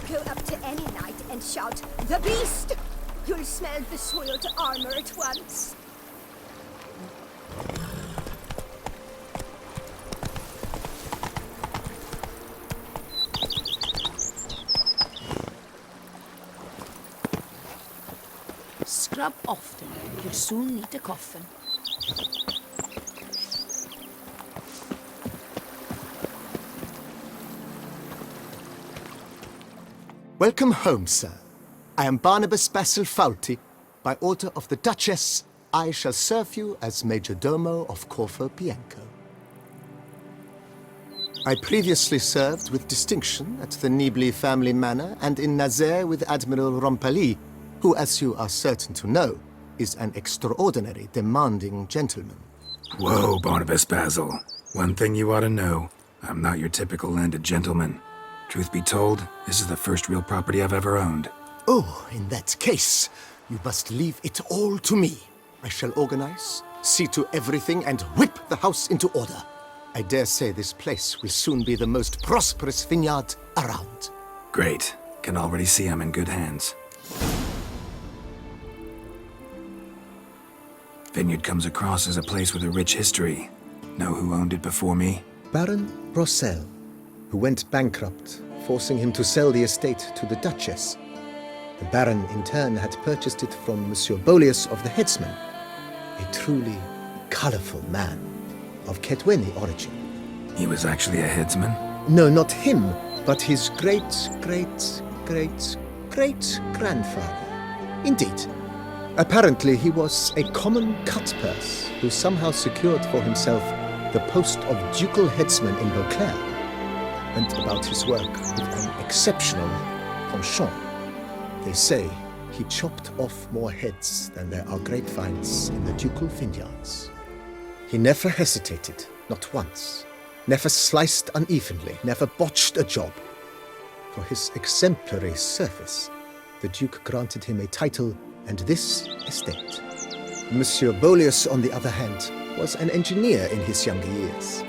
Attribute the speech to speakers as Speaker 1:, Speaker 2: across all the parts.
Speaker 1: Go up to any knight and shout, "The beast!" You'll smell the soiled armor at once.
Speaker 2: Scrub often. You'll soon need a coffin.
Speaker 3: Welcome home, sir. I am Barnabas-Basil Foulty. By order of the Duchess, I shall serve you as Majordomo of Corvo Bianco. I previously served with distinction at the Nibley family manor and in Nazaire with Admiral Rompali, who, as you are certain to know, is an extraordinary, demanding gentleman.
Speaker 4: Whoa, Barnabas-Basil. One thing you ought to know. I'm not your typical landed gentleman. Truth be told, this is the first real property I've ever owned.
Speaker 3: Oh, in that case, you must leave it all to me. I shall organize, see to everything, and whip the house into order. I dare say this place will soon be the most prosperous vineyard around.
Speaker 4: Great. Can already see I'm in good hands. Vineyard comes across as a place with a rich history. Know who owned it before me?
Speaker 3: Baron Rossel, who went bankrupt, forcing him to sell the estate to the Duchess. The Baron, in turn, had purchased it from Monsieur Bolius of the Headsman, a truly colourful man of Ketweni origin.
Speaker 4: He was actually a headsman?
Speaker 3: No, not him, but his great-grandfather. Indeed. Apparently, he was a common cut-purse who somehow secured for himself the post of ducal headsman in Beauclair, and about his work with an exceptional penchant. They say he chopped off more heads than there are grapevines in the ducal vineyards. He never hesitated, not once, never sliced unevenly, never botched a job. For his exemplary service, the Duke granted him a title and this estate. Monsieur Bolius, on the other hand, was an engineer in his younger years.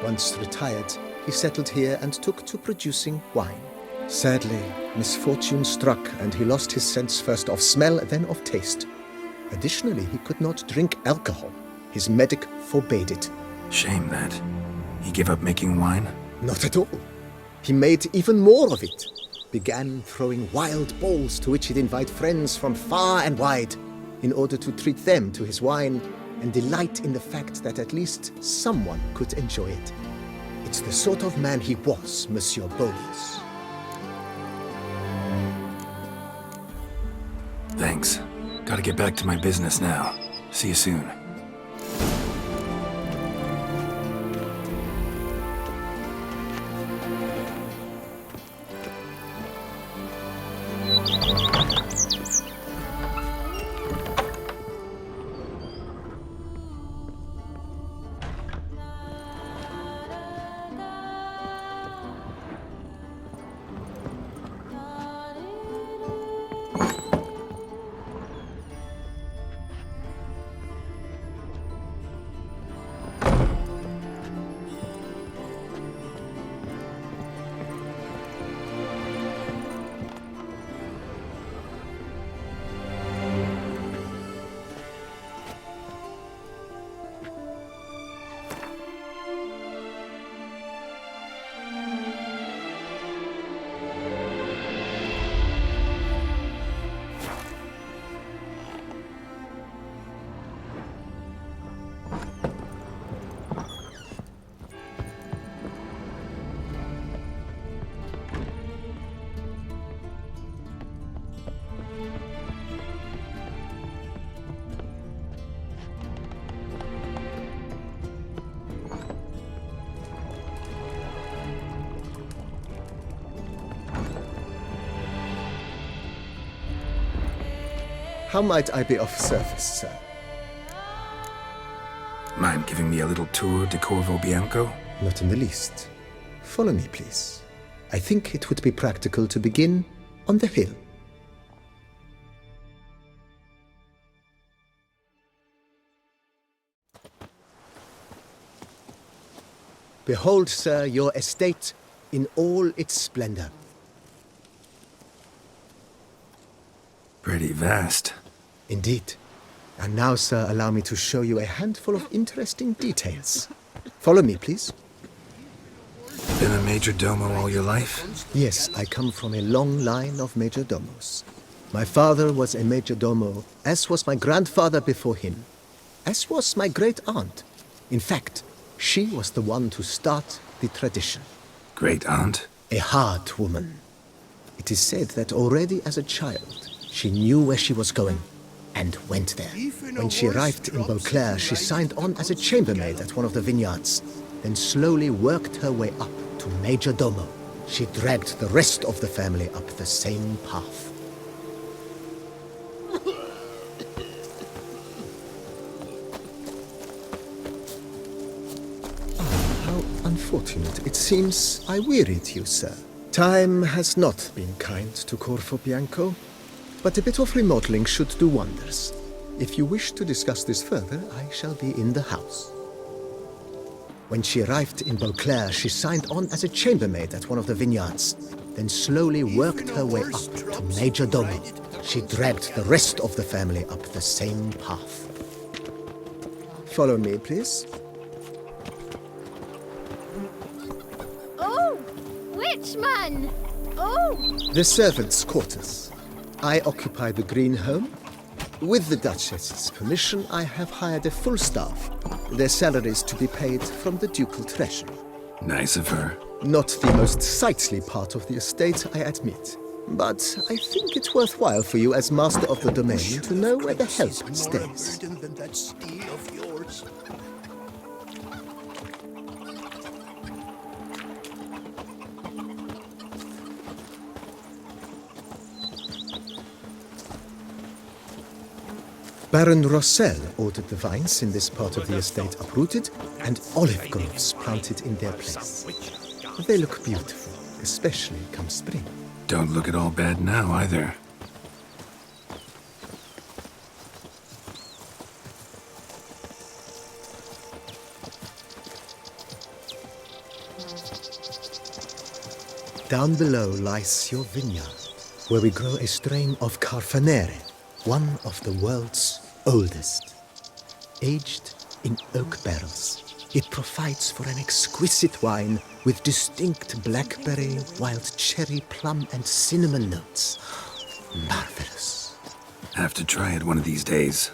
Speaker 3: Once retired, he settled here and took to producing wine. Sadly, misfortune struck and he lost his sense first of smell, then of taste. Additionally, he could not drink alcohol. His medic forbade it.
Speaker 4: Shame that. He gave up making wine?
Speaker 3: Not at all. He made even more of it. Began throwing wild balls to which he'd invite friends from far and wide in order to treat them to his wine and delight in the fact that at least someone could enjoy it. It's the sort of man he was, Monsieur Bolius.
Speaker 4: Thanks. Gotta get back to my business now. See you soon.
Speaker 3: How might I be of service, sir?
Speaker 4: Mind giving me a little tour de Corvo Bianco?
Speaker 3: Not in the least. Follow me, please. I think it would be practical to begin on the hill. Behold, sir, your estate in all its splendor.
Speaker 4: Pretty vast.
Speaker 3: Indeed. And now, sir, allow me to show you a handful of interesting details. Follow me, please.
Speaker 4: Been a majordomo all your life?
Speaker 3: Yes, I come from a long line of majordomos. My father was a majordomo, as was my grandfather before him, as was my great-aunt. In fact, she was the one to start the tradition.
Speaker 4: Great-aunt?
Speaker 3: A hard woman. It is said that already as a child, she knew where she was going and went there. When she arrived in Beauclair, she signed on as a chambermaid at one of the vineyards, then slowly worked her way up to majordomo. She dragged the rest of the family up the same path. How unfortunate. It seems I wearied you, sir. Time has not been kind to Corvo Bianco, but a bit of remodeling should do wonders. If you wish to discuss this further, I shall be in the house. When she arrived in Beauclair, she signed on as a chambermaid at one of the vineyards, then slowly worked her way up to majordomo. She dragged the rest of the family up the same path. Follow me, please.
Speaker 1: Oh, witchman! Oh!
Speaker 3: The servants' quarters. I occupy the green home. With the Duchess's permission, I have hired a full staff. Their salaries to be paid from the ducal treasury.
Speaker 4: Nice of her.
Speaker 3: Not the most sightly part of the estate, I admit. But I think it's worthwhile for you as master of the domain to know where the help stays. Baron Rossel ordered the vines in this part of the estate uprooted and olive groves planted in their place. They look beautiful, especially come spring.
Speaker 4: Don't look at all bad now, either.
Speaker 3: Down below lies your vineyard, where we grow a strain of Carfanere, one of the world's oldest. Aged in oak barrels, it provides for an exquisite wine with distinct blackberry, wild cherry, plum, and cinnamon notes. Marvelous.
Speaker 4: Have to try it one of these days.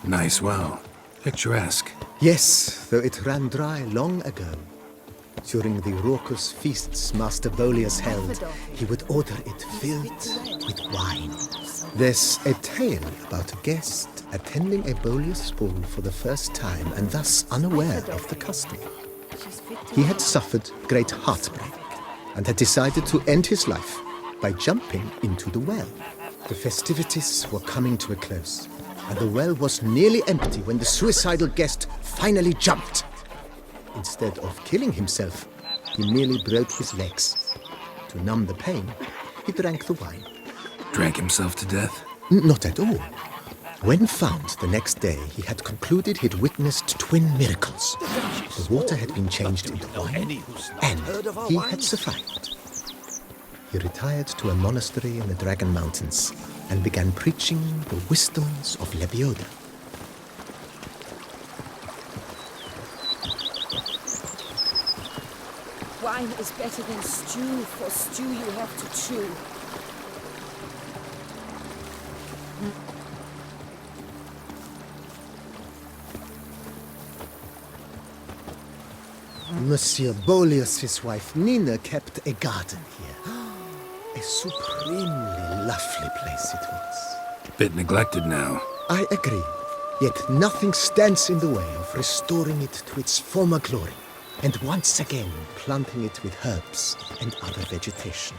Speaker 4: Nice well. Picturesque.
Speaker 3: Yes, though it ran dry long ago. During the raucous feasts Master Bolius held, he would order it filled with wine. There's a tale about a guest attending a Bolius ball for the first time and thus unaware of the custom. He had suffered great heartbreak and had decided to end his life by jumping into the well. The festivities were coming to a close, and the well was nearly empty when the suicidal guest finally jumped. Instead of killing himself, he merely broke his legs. To numb the pain, he drank the wine.
Speaker 4: Drank himself to death?
Speaker 3: Not at all. When found the next day, he had concluded he'd witnessed twin miracles. The water had been changed into wine, and he had survived. He retired to a monastery in the Dragon Mountains and began preaching the wisdoms of Lebioda.
Speaker 1: Wine is better than stew, for stew you have to chew.
Speaker 3: Monsieur Bolius' wife Nina kept a garden here. A supremely lovely place it was.
Speaker 4: Bit neglected now.
Speaker 3: I agree. Yet nothing stands in the way of restoring it to its former glory, and once again planting it with herbs and other vegetation.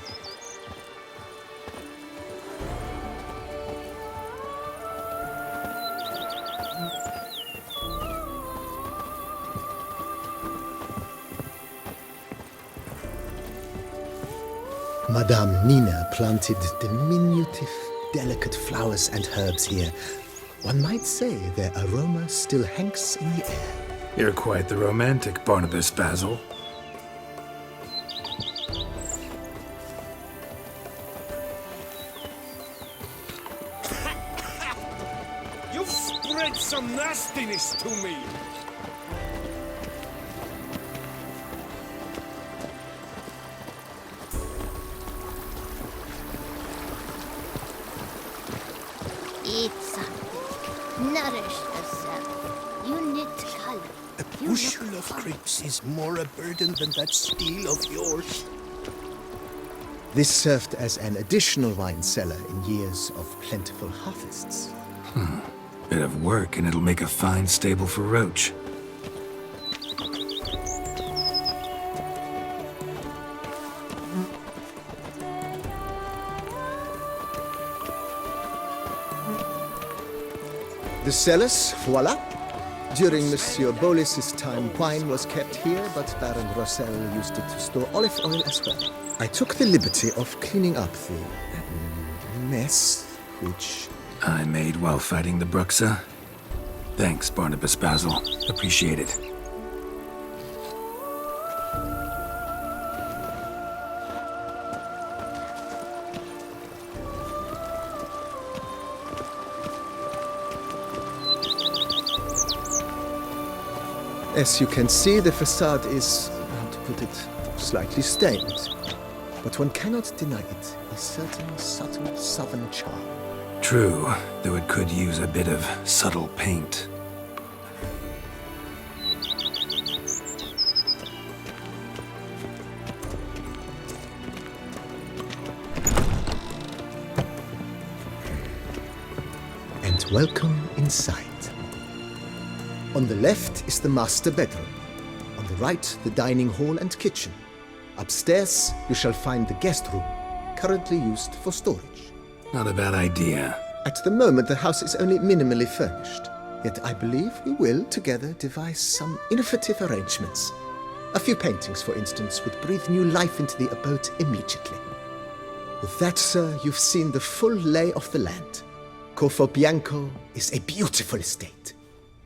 Speaker 3: Madame Nina planted diminutive, delicate flowers and herbs here. One might say their aroma still hangs in the air.
Speaker 4: You're quite the romantic, Barnabas-Basil.
Speaker 5: add some nastiness to me.
Speaker 6: Eat something. Nourish yourself. You need color.
Speaker 7: A bushel of grapes is more a burden than that steel of yours.
Speaker 3: This served as an additional wine cellar in years of plentiful harvests.
Speaker 4: Bit of work and it'll make a fine stable for Roach.
Speaker 3: The cellars, voila. During Monsieur Bolis's time, wine was kept here, but Baron Rossel used it to store olive oil as well. I took the liberty of cleaning up the mess, which...
Speaker 4: I made while fighting the Bruxa. Thanks, Barnabas-Basil. Appreciate it.
Speaker 3: As you can see, the facade is, how to put it, slightly stained. But one cannot deny it, a certain subtle southern charm.
Speaker 4: True, though it could use a bit of subtle paint.
Speaker 3: And welcome inside. On the left is the master bedroom. On the right, the dining hall and kitchen. Upstairs, you shall find the guest room, currently used for storage.
Speaker 4: Not a bad idea.
Speaker 3: At the moment, the house is only minimally furnished. Yet I believe we will, together, devise some innovative arrangements. A few paintings, for instance, would breathe new life into the abode immediately. With that, sir, you've seen the full lay of the land. Corvo Bianco is a beautiful estate.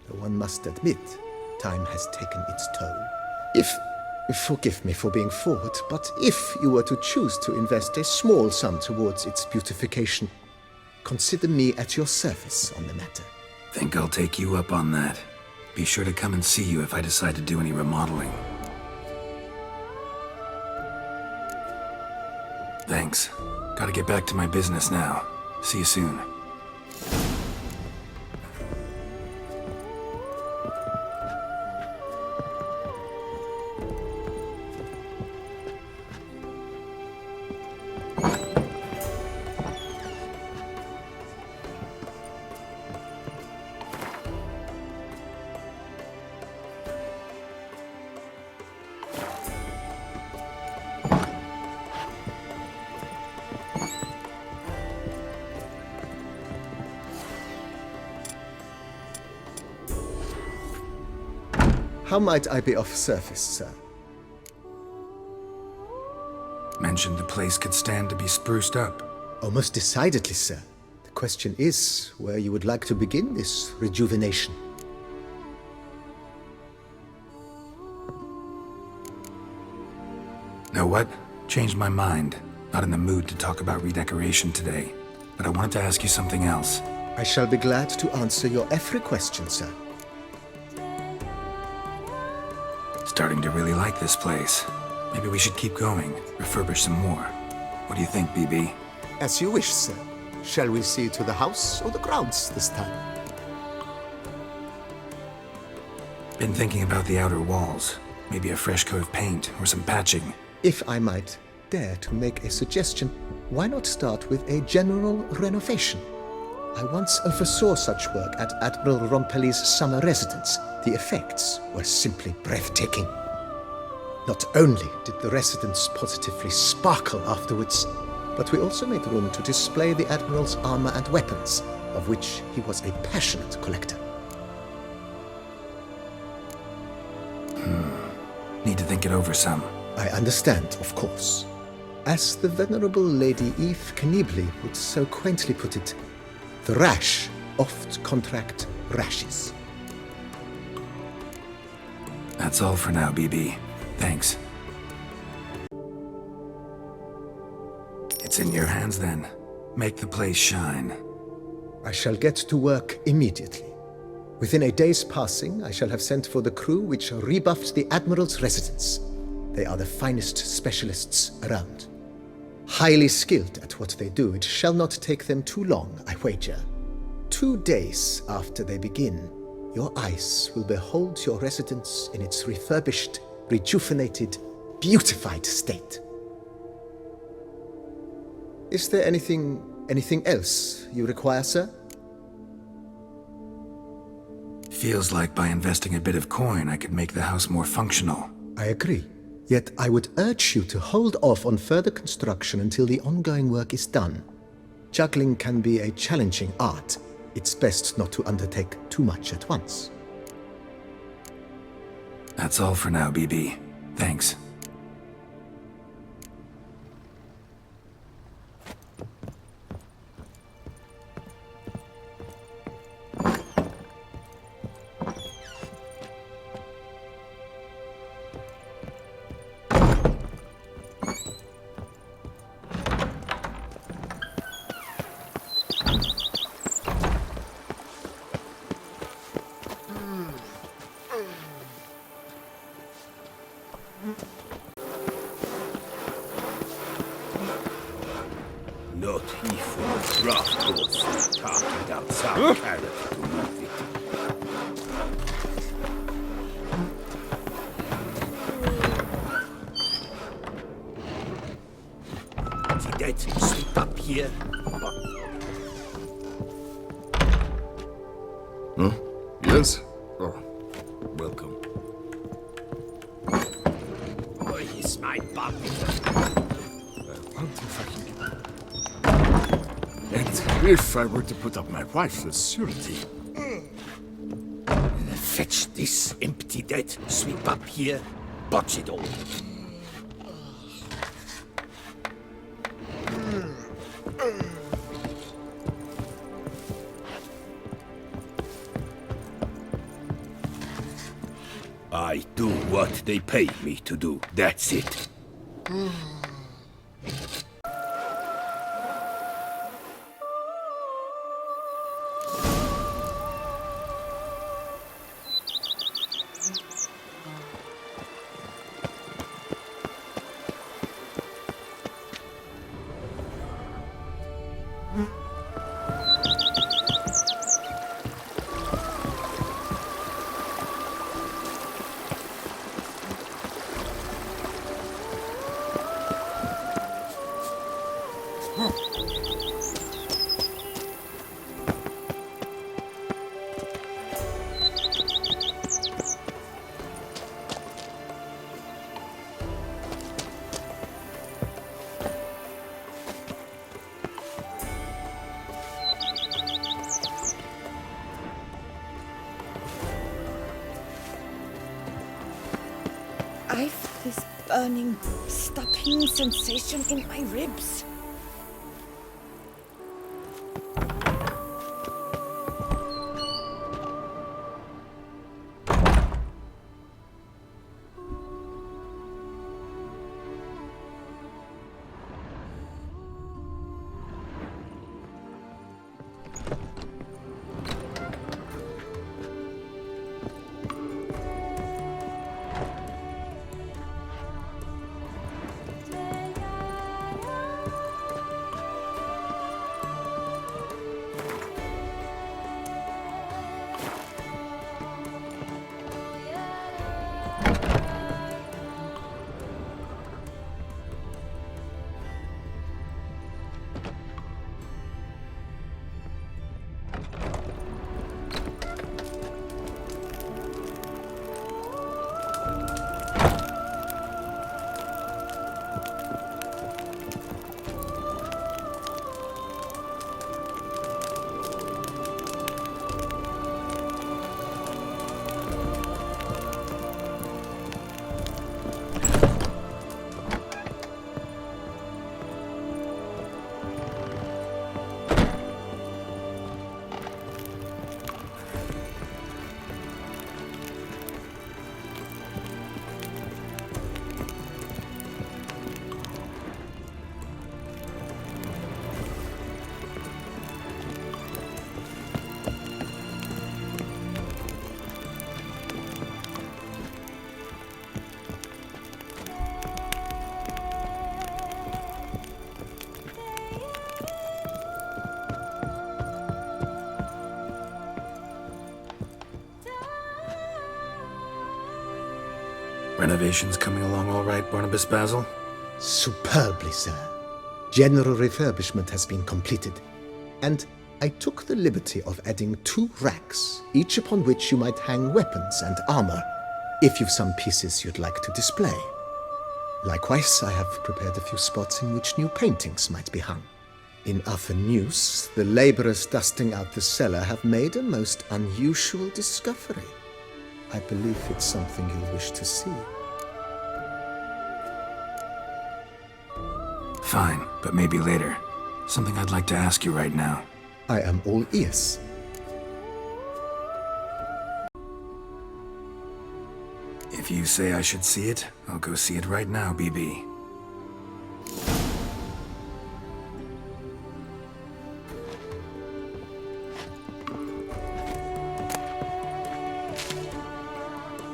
Speaker 3: Though one must admit, time has taken its toll. Forgive me for being forward, but if you were to choose to invest a small sum towards its beautification, consider me at your service on the matter.
Speaker 4: Think I'll take you up on that. Be sure to come and see you if I decide to do any remodeling. Thanks. Gotta get back to my business now. See you soon.
Speaker 3: How might I be of service, sir?
Speaker 4: Mentioned the place could stand to be spruced up.
Speaker 3: Oh, most decidedly, sir. The question is where you would like to begin this rejuvenation.
Speaker 4: Know what? Changed my mind. Not in the mood to talk about redecoration today. But I wanted to ask you something else.
Speaker 3: I shall be glad to answer your every question, sir.
Speaker 4: Starting to really like this place. Maybe we should keep going, refurbish some more. What do you think, BB?
Speaker 3: As you wish, sir. Shall we see to the house or the grounds this time?
Speaker 4: Been thinking about the outer walls. Maybe a fresh coat of paint or some patching.
Speaker 3: If I might dare to make a suggestion, why not start with a general renovation? I once oversaw such work at Admiral Rompelli's summer residence. The effects were simply breathtaking. Not only did the residence positively sparkle afterwards, but we also made room to display the Admiral's armor and weapons, of which he was a passionate collector.
Speaker 4: Need to think it over some.
Speaker 3: I understand, of course. As the venerable Lady Eve Knibley would so quaintly put it, the rash oft contract rashes.
Speaker 4: That's all for now, BB. Thanks. It's in your hands then. Make the place shine.
Speaker 3: I shall get to work immediately. Within a day's passing, I shall have sent for the crew which rebuffed the Admiral's residence. They are the finest specialists around. Highly skilled at what they do, it shall not take them too long, I wager. 2 days after they begin, your eyes will behold your residence in its refurbished, rejuvenated, beautified state. Is there anything else you require, sir?
Speaker 4: Feels like by investing a bit of coin, I could make the house more functional.
Speaker 3: I agree. Yet I would urge you to hold off on further construction until the ongoing work is done. Juggling can be a challenging art. It's best not to undertake too much at once.
Speaker 4: That's all for now, BB. Thanks.
Speaker 7: Not if a draft goes talk without some character to move it. See that? Sleep up here.
Speaker 8: Huh? Yes? Oh, welcome.
Speaker 7: Oh, he's my puppy.
Speaker 8: And if I were to put up my wife as surety,
Speaker 7: Fetch this empty dead. Sweep up here. Botch it all. I do what they pay me to do. That's it.
Speaker 9: I've this burning, stopping sensation in my ribs.
Speaker 4: Renovations coming along all right, Barnabas-Basil?
Speaker 3: Superbly, sir. General refurbishment has been completed, and I took the liberty of adding 2 racks, each upon which you might hang weapons and armor, if you've some pieces you'd like to display. Likewise, I have prepared a few spots in which new paintings might be hung. In other news, the laborers dusting out the cellar have made a most unusual discovery. I believe it's something you'll wish to see.
Speaker 4: Fine, but maybe later. Something I'd like to ask you right now.
Speaker 3: I am all ears.
Speaker 4: If you say I should see it, I'll go see it right now, BB.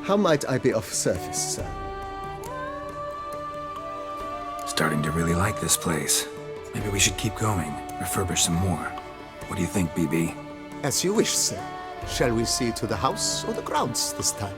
Speaker 3: How might I be of service, sir?
Speaker 4: Starting to really like this place. Maybe we should keep going, refurbish some more. What do you think, BB?
Speaker 3: As you wish, sir. Shall we see to the house or the grounds this time?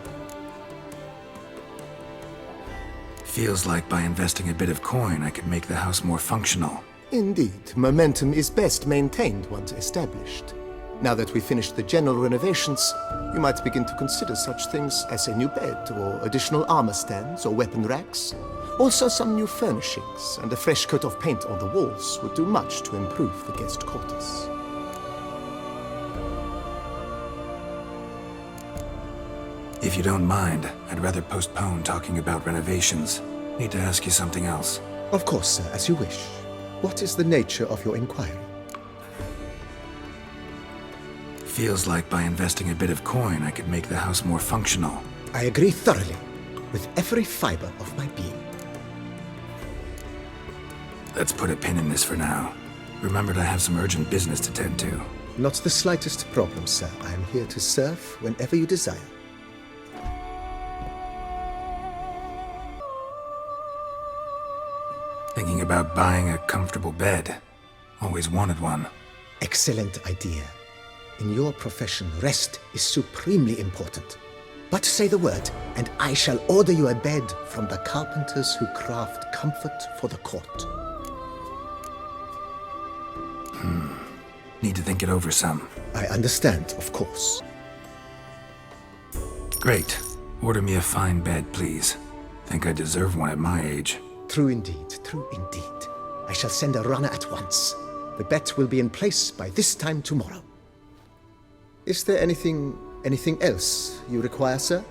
Speaker 4: Feels like by investing a bit of coin, I could make the house more functional.
Speaker 3: Indeed, momentum is best maintained once established. Now that we've finished the general renovations, you might begin to consider such things as a new bed, or additional armor stands or weapon racks. Also, some new furnishings and a fresh coat of paint on the walls would do much to improve the guest quarters.
Speaker 4: If you don't mind, I'd rather postpone talking about renovations. Need to ask you something else.
Speaker 3: Of course, sir, as you wish. What is the nature of your inquiry?
Speaker 4: Feels like by investing a bit of coin, I could make the house more functional.
Speaker 3: I agree thoroughly, with every fiber of my being.
Speaker 4: Let's put a pin in this for now. Remembered I have some urgent business to tend to.
Speaker 3: Not the slightest problem, sir. I am here to serve whenever you desire.
Speaker 4: Thinking about buying a comfortable bed. Always wanted one.
Speaker 3: Excellent idea. In your profession, rest is supremely important. But say the word, and I shall order you a bed from the carpenters who craft comfort for the court.
Speaker 4: Need to think it over some.
Speaker 3: I understand, of course.
Speaker 4: Great. Order me a fine bed, please. Think I deserve one at my age.
Speaker 3: True indeed, true indeed. I shall send a runner at once. The bet will be in place by this time tomorrow. Is there anything else you require, sir?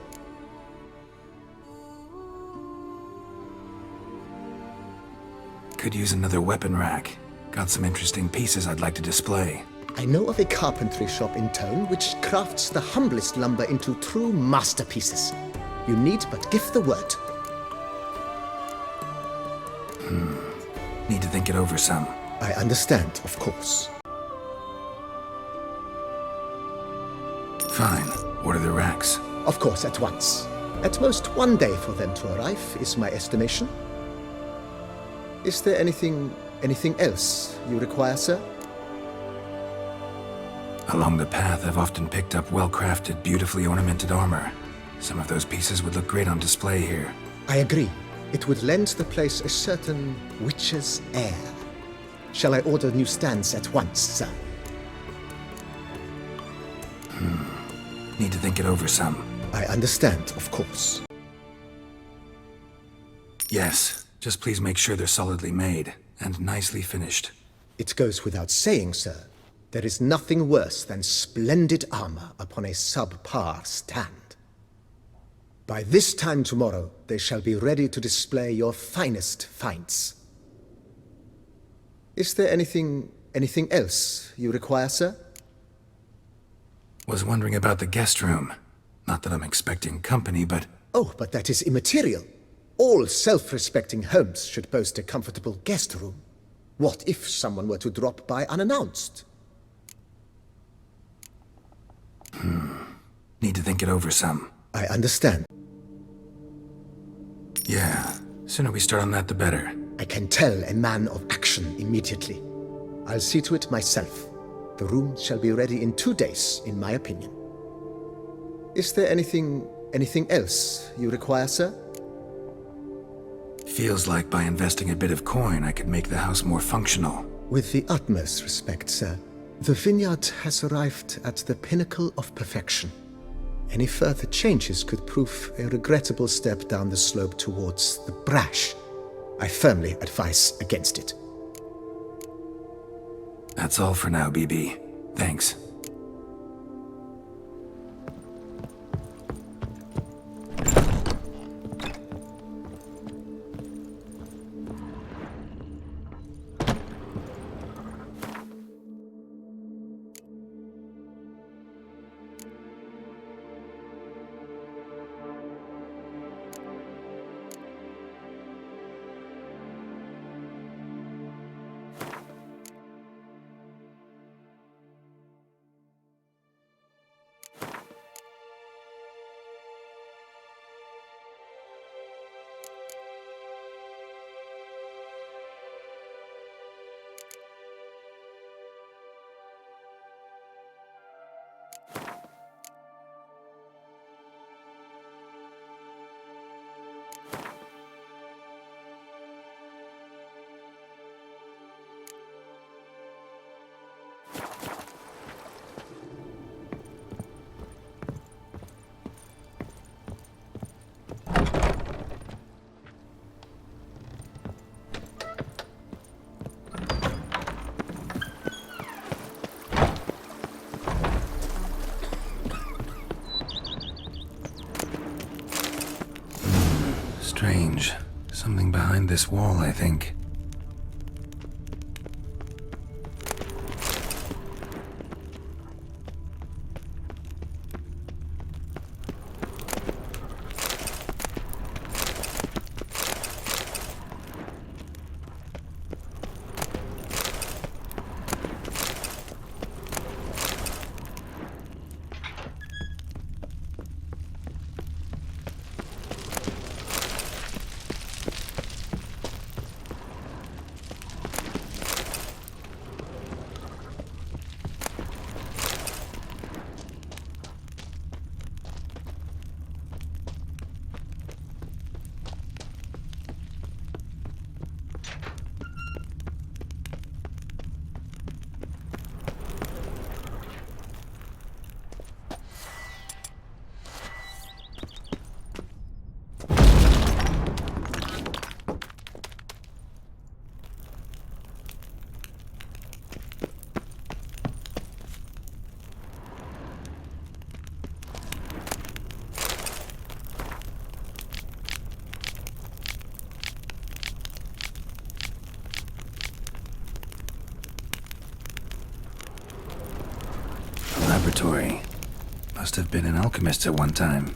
Speaker 4: Could use another weapon rack. Got some interesting pieces I'd like to display.
Speaker 3: I know of a carpentry shop in town which crafts the humblest lumber into true masterpieces. You need but give the word.
Speaker 4: Need to think it over some.
Speaker 3: I understand, of course.
Speaker 4: Fine. Order the racks.
Speaker 3: Of course, at once. At most 1 day for them to arrive, is my estimation. Is there anything else you require, sir?
Speaker 4: Along the path, I've often picked up well-crafted, beautifully ornamented armor. Some of those pieces would look great on display here.
Speaker 3: I agree. It would lend the place a certain witch's air. Shall I order new stands at once, sir?
Speaker 4: Need to think it over some.
Speaker 3: I understand, of course.
Speaker 4: Yes. Just please make sure they're solidly made and nicely finished.
Speaker 3: It goes without saying, sir. There is nothing worse than splendid armor upon a subpar stand. By this time tomorrow, they shall be ready to display your finest finds. Is there anything else you require, sir?
Speaker 4: Was wondering about the guest room. Not that I'm expecting company, but...
Speaker 3: Oh, but that is immaterial. All self-respecting homes should boast a comfortable guest room. What if someone were to drop by unannounced?
Speaker 4: Need to think it over some.
Speaker 3: I understand.
Speaker 4: Yeah. Sooner we start on that, the better.
Speaker 3: I can tell a man of action immediately. I'll see to it myself. The room shall be ready in 2 days, in my opinion. Is there anything else you require, sir?
Speaker 4: Feels like by investing a bit of coin, I could make the house more functional.
Speaker 3: With the utmost respect, sir, the vineyard has arrived at the pinnacle of perfection. Any further changes could prove a regrettable step down the slope towards the brash. I firmly advise against it.
Speaker 4: That's all for now, BB. Thanks. Strange. Something behind this wall, I think. Laboratory. Must have been an alchemist at one time.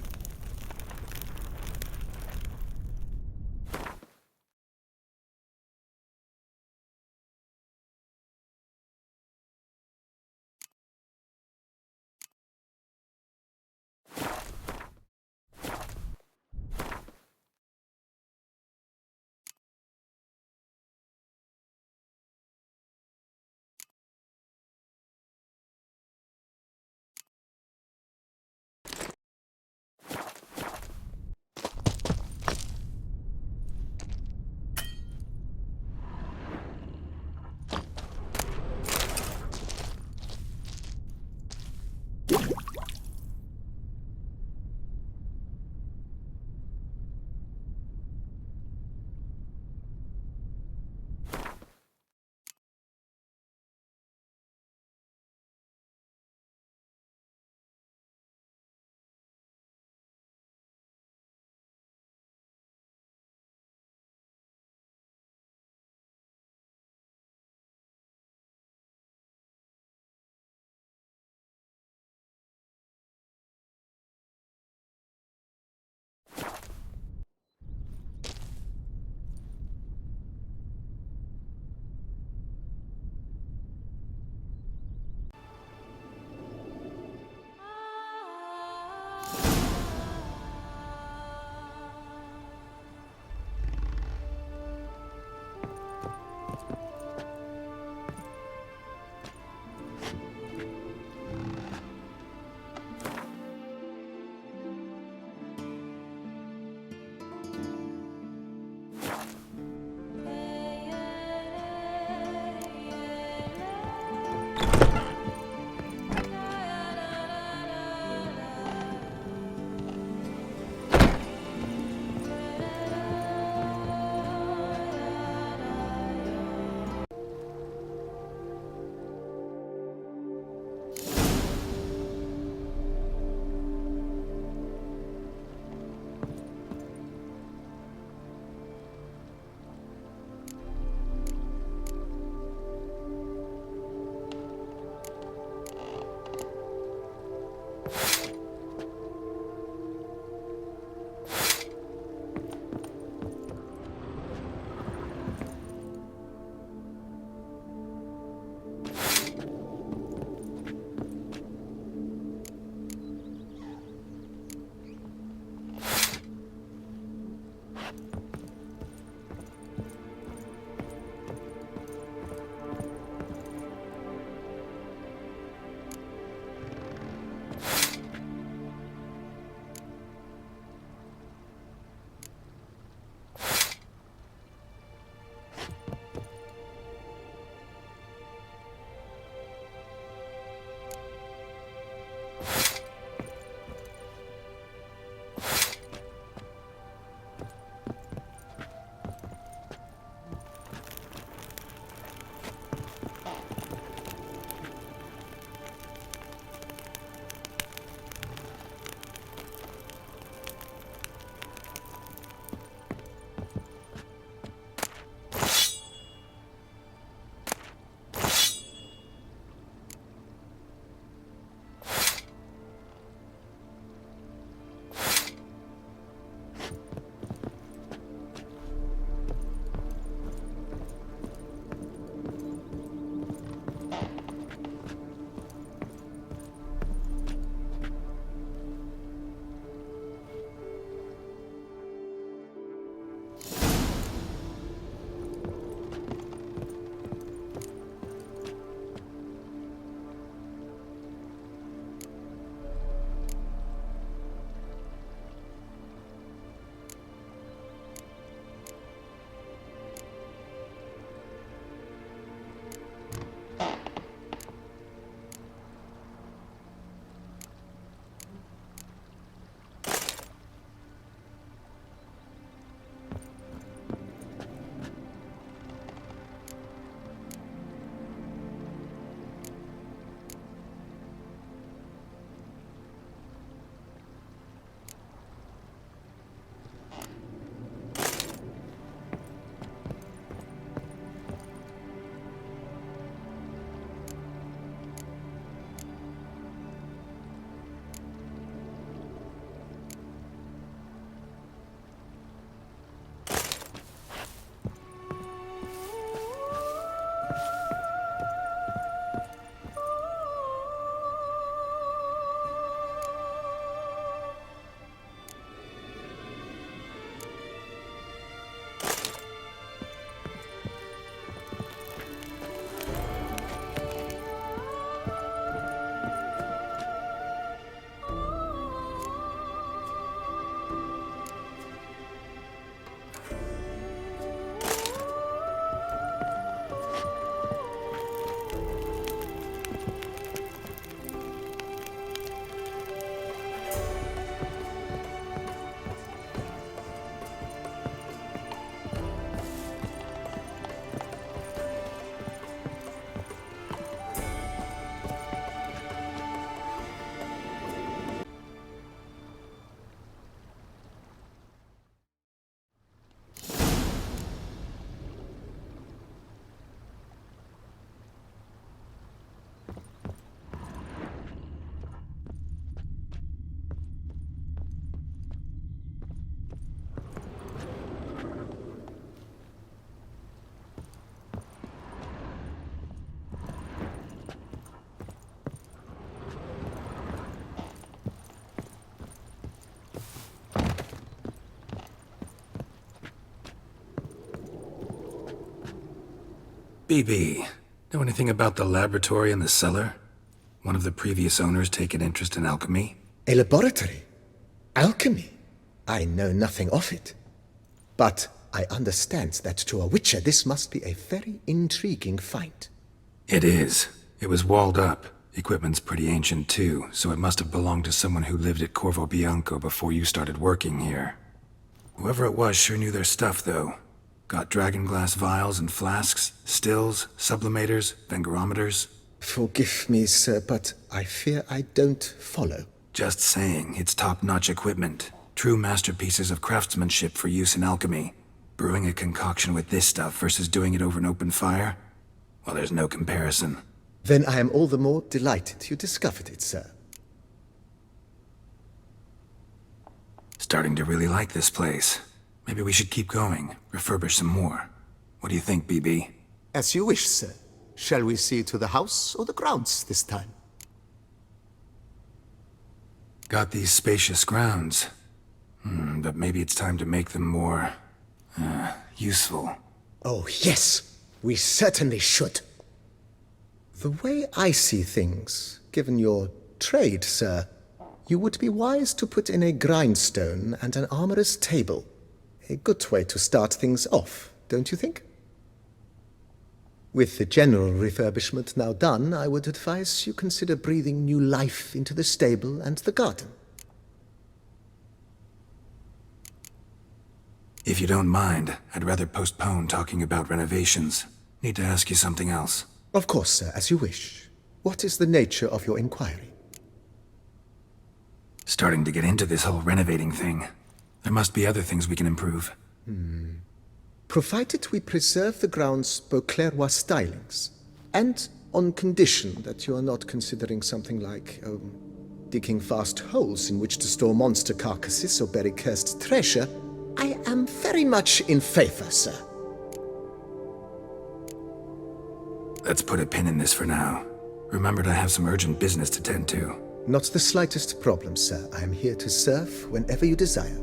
Speaker 4: BB, know anything about the laboratory in the cellar? One of the previous owners take an interest in alchemy?
Speaker 3: A laboratory? Alchemy? I know nothing of it. But I understand that to a witcher this must be a very intriguing find.
Speaker 4: It is. It was walled up. Equipment's pretty ancient too, so it must have belonged to someone who lived at Corvo Bianco before you started working here. Whoever it was sure knew their stuff, though. Got dragonglass vials and flasks, stills, sublimators, vengerometers.
Speaker 3: Forgive me, sir, but I fear I don't follow.
Speaker 4: Just saying, it's top-notch equipment. True masterpieces of craftsmanship for use in alchemy. Brewing a concoction with this stuff versus doing it over an open fire? Well, there's no comparison.
Speaker 3: Then I am all the more delighted you discovered it, sir.
Speaker 4: Starting to really like this place. Maybe we should keep going, refurbish some more. What do you think, BB?
Speaker 3: As you wish, sir. Shall we see to the house or the grounds this time?
Speaker 4: Got these spacious grounds. But maybe it's time to make them more... useful.
Speaker 3: Oh, yes. We certainly should. The way I see things, given your trade, sir, you would be wise to put in a grindstone and an armorer's table. A good way to start things off, don't you think? With the general refurbishment now done, I would advise you consider breathing new life into the stable and the garden.
Speaker 4: If you don't mind, I'd rather postpone talking about renovations. Need to ask you something else.
Speaker 3: Of course, sir, as you wish. What is the nature of your inquiry?
Speaker 4: Starting to get into this whole renovating thing. There must be other things we can improve.
Speaker 3: Provided we preserve the ground's Beauclercois stylings, and on condition that you are not considering something like, digging vast holes in which to store monster carcasses or bury cursed treasure, I am very much in favor, sir.
Speaker 4: Let's put a pin in this for now. Remembered I have some urgent business to tend to.
Speaker 3: Not the slightest problem, sir. I am here to serve whenever you desire.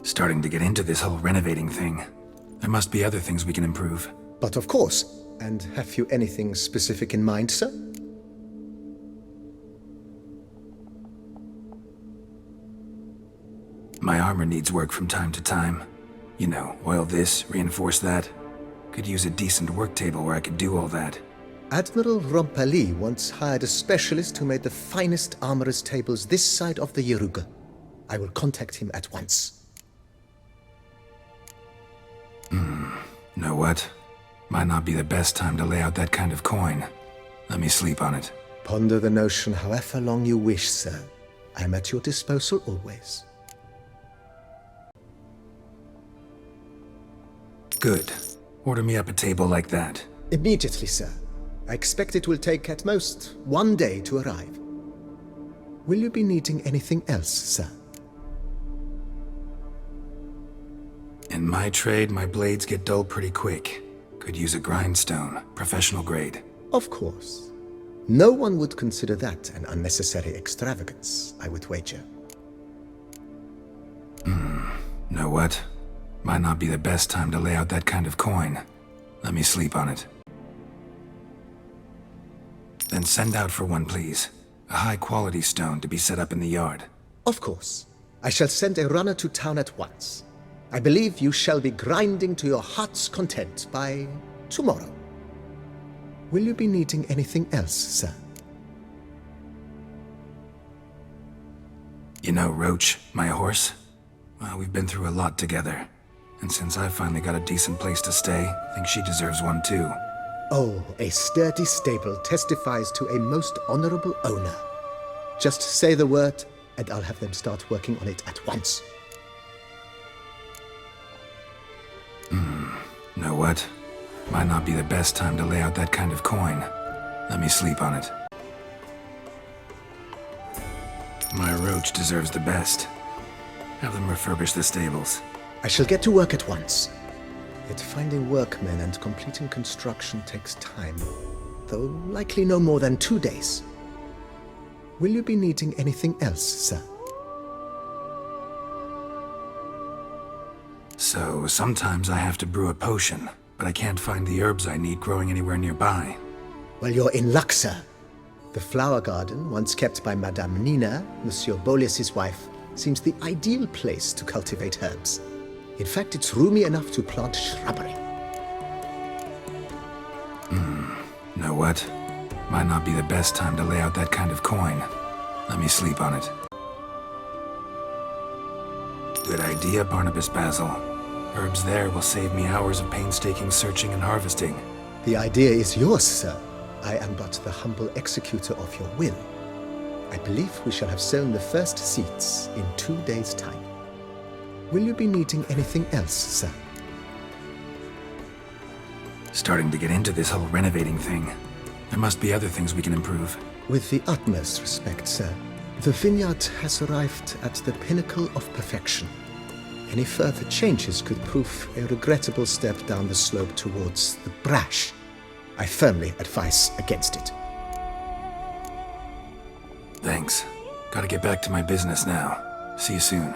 Speaker 4: Starting to get into this whole renovating thing. There must be other things we can improve.
Speaker 3: But of course. And have you anything specific in mind, sir?
Speaker 4: My armor needs work from time to time. You know, oil this, reinforce that. Could use a decent work table where I could do all that.
Speaker 3: Admiral Rompali once hired a specialist who made the finest armorer's tables this side of the Yaruga. I will contact him at once.
Speaker 4: Know what? Might not be the best time to lay out that kind of coin. Let me sleep on it.
Speaker 3: Ponder the notion however long you wish, sir. I am at your disposal always.
Speaker 4: Good. Order me up a table like that.
Speaker 3: Immediately, sir. I expect it will take at most 1 day to arrive. Will you be needing anything else, sir?
Speaker 4: In my trade, my blades get dull pretty quick. Could use a grindstone, professional grade.
Speaker 3: Of course. No one would consider that an unnecessary extravagance, I would wager.
Speaker 4: Know what? Might not be the best time to lay out that kind of coin. Let me sleep on it. Then send out for one, please. A high-quality stone to be set up in the yard.
Speaker 3: Of course. I shall send a runner to town at once. I believe you shall be grinding to your heart's content by tomorrow. Will you be needing anything else, sir?
Speaker 4: You know Roach, my horse? Well, we've been through a lot together. And since I finally got a decent place to stay, I think she deserves one too.
Speaker 3: Oh, a sturdy stable testifies to a most honorable owner. Just say the word, and I'll have them start working on it at once.
Speaker 4: Know what? Might not be the best time to lay out that kind of coin. Let me sleep on it. My Roach deserves the best. Have them refurbish the stables.
Speaker 3: I shall get to work at once. Yet finding workmen and completing construction takes time, though likely no more than 2 days. Will you be needing anything else, sir?
Speaker 4: So sometimes I have to brew a potion, but I can't find the herbs I need growing anywhere nearby.
Speaker 3: Well, you're in luck, sir. The flower garden, once kept by Madame Nina, Monsieur Boleas's wife, seems the ideal place to cultivate herbs. In fact, it's roomy enough to plant shrubbery.
Speaker 4: Know what? Might not be the best time to lay out that kind of coin. Let me sleep on it. Good idea, Barnabas-Basil. Herbs there will save me hours of painstaking searching and harvesting.
Speaker 3: The idea is yours, sir. I am but the humble executor of your will. I believe we shall have sown the first seeds in 2 days' time. Will you be needing anything else, sir?
Speaker 4: Starting to get into this whole renovating thing. There must be other things we can improve.
Speaker 3: With the utmost respect, sir, the vineyard has arrived at the pinnacle of perfection. Any further changes could prove a regrettable step down the slope towards the brash. I firmly advise against it.
Speaker 4: Thanks. Gotta get back to my business now. See you soon.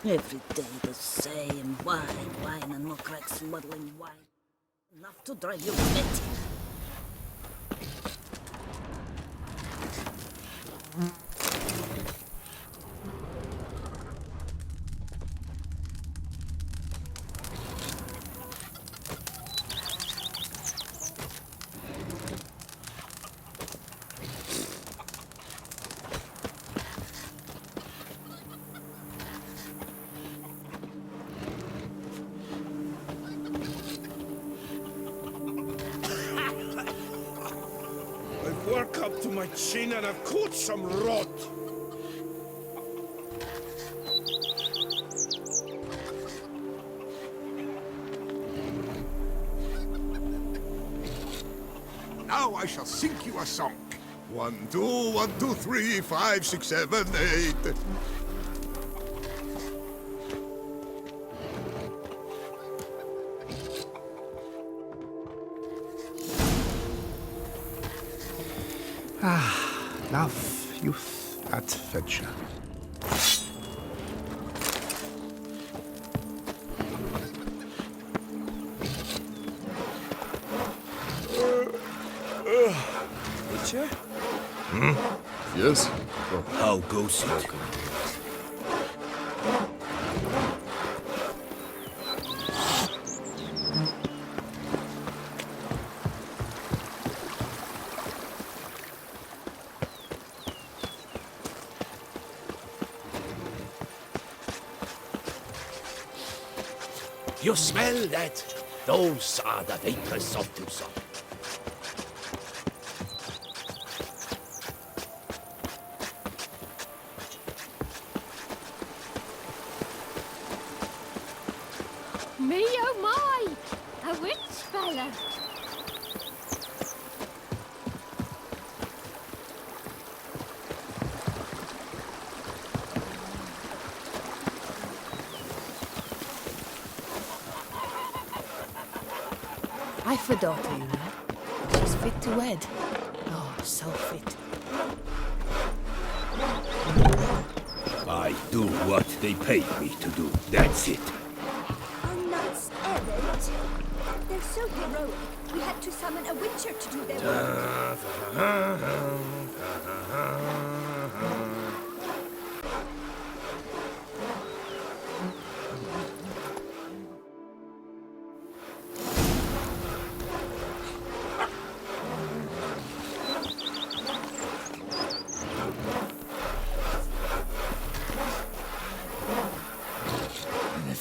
Speaker 9: Every day the same. Wine, and more cracks muddling wine. Enough to drive you batty.
Speaker 5: I've work up to my chin and I've caught some rot.
Speaker 8: Now I shall sing you a song. 1, 2, 1, 2, 3, 5, 6, 7, 8. Love, youth, adventure.
Speaker 5: Witcher?
Speaker 8: Yes?
Speaker 7: How goes it? You smell that? Those are the vapors of Dusan.
Speaker 6: Me oh my! A witch fella.
Speaker 2: I've a daughter, you know. She's fit to wed. Oh, so fit.
Speaker 7: I do what they pay me to do. That's it.
Speaker 1: Our knights errant. They're so heroic. We had to summon a witcher to do their work.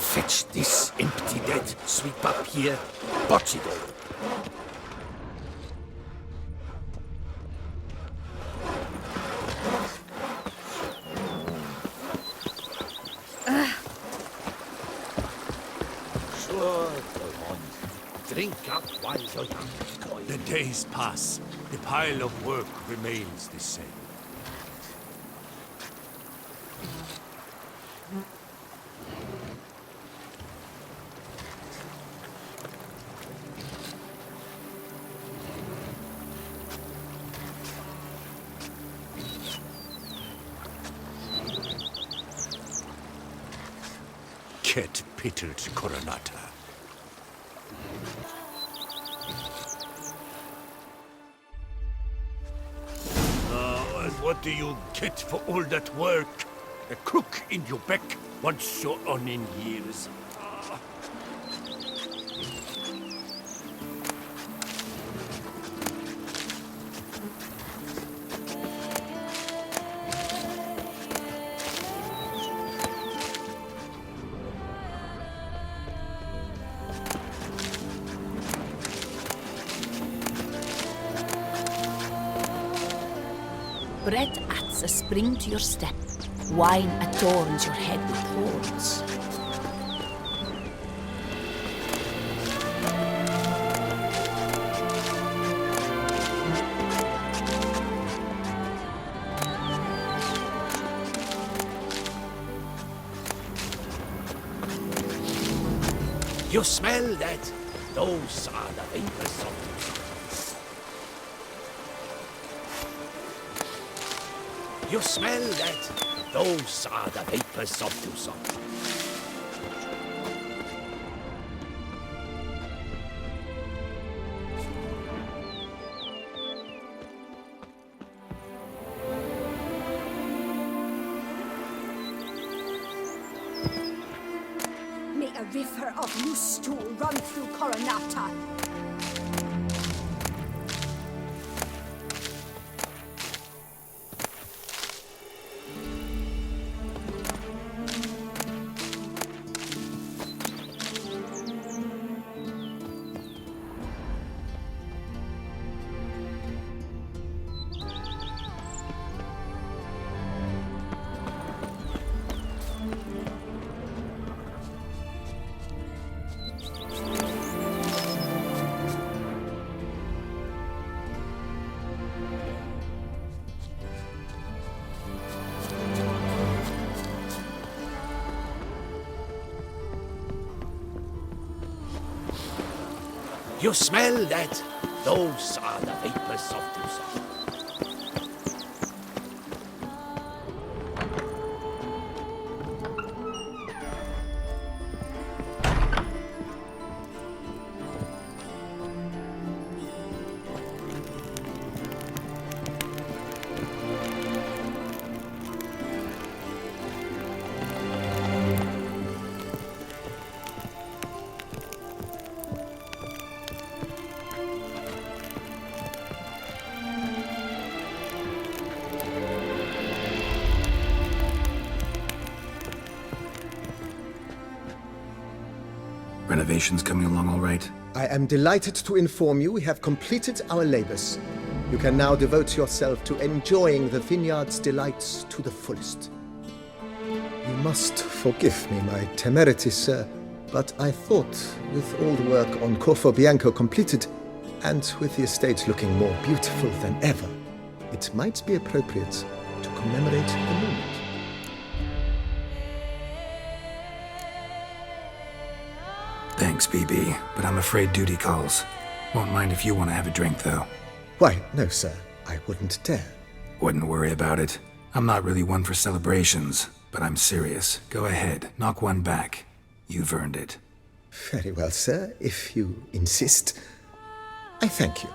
Speaker 7: Fetch this empty dead. Sweep up here. Botch it all. Sure, go on. Drink up while you're young.
Speaker 5: The days pass. The pile of work remains the same. cat-pittered coronata. And what do you get for all that work? A crook in your back once you're on in years.
Speaker 2: Bread adds a spring to your step. Wine adorns your head with horns.
Speaker 5: You smell that? Those are the vapors of You smell that? Those are the vapors of Tucson.
Speaker 1: May a river of loose stool run through Coronata.
Speaker 5: You smell that? Those are the vapors of Tucson.
Speaker 4: Renovations coming along all right?
Speaker 3: I am delighted to inform you we have completed our labors. You can now devote yourself to enjoying the vineyard's delights to the fullest. You must forgive me my temerity, sir, but I thought with all the work on Corvo Bianco completed, and with the estate looking more beautiful than ever, it might be appropriate to commemorate the moment.
Speaker 4: Thanks, BB, but I'm afraid duty calls. Won't mind if you want to have a drink, though.
Speaker 3: Why, no, sir. I wouldn't dare.
Speaker 4: Wouldn't worry about it. I'm not really one for celebrations, but I'm serious. Go ahead, knock one back. You've earned it.
Speaker 3: Very well, sir, if you insist. I thank you.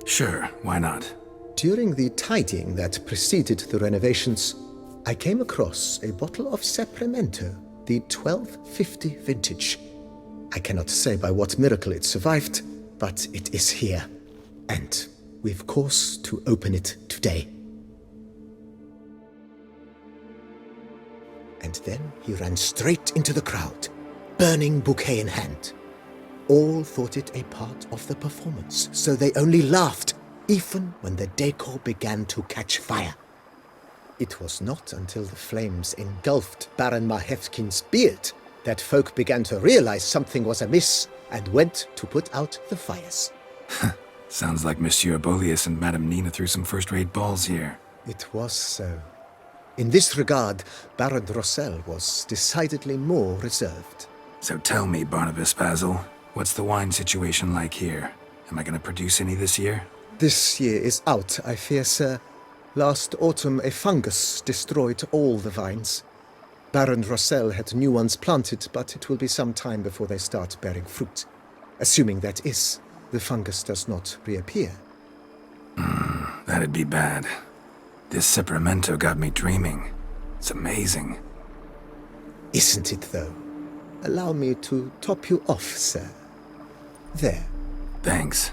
Speaker 4: Sure, why not?
Speaker 3: During the tidying that preceded the renovations, I came across a bottle of Sapramento, the 1250 vintage. I cannot say by what miracle it survived, but it is here. And we've cause to open it today. And then he ran straight into the crowd, burning bouquet in hand. All thought it a part of the performance, so they only laughed, even when the decor began to catch fire. It was not until the flames engulfed Baron Mahevkin's beard that folk began to realize something was amiss and went to put out the fires.
Speaker 4: Sounds like Monsieur Bolius and Madame Nina threw some first-rate balls here.
Speaker 3: It was so. In this regard, Baron Rossel was decidedly more reserved.
Speaker 4: So tell me, Barnabas-Basil, what's the wine situation like here? Am I going to produce any this year?
Speaker 3: This year is out, I fear, sir. Last autumn, a fungus destroyed all the vines. Baron Rossel had new ones planted, but it will be some time before they start bearing fruit. Assuming that is, the fungus does not reappear.
Speaker 4: That'd be bad. This Cyperamento got me dreaming. It's amazing.
Speaker 3: Isn't it, though? Allow me to top you off, sir. There.
Speaker 4: Thanks.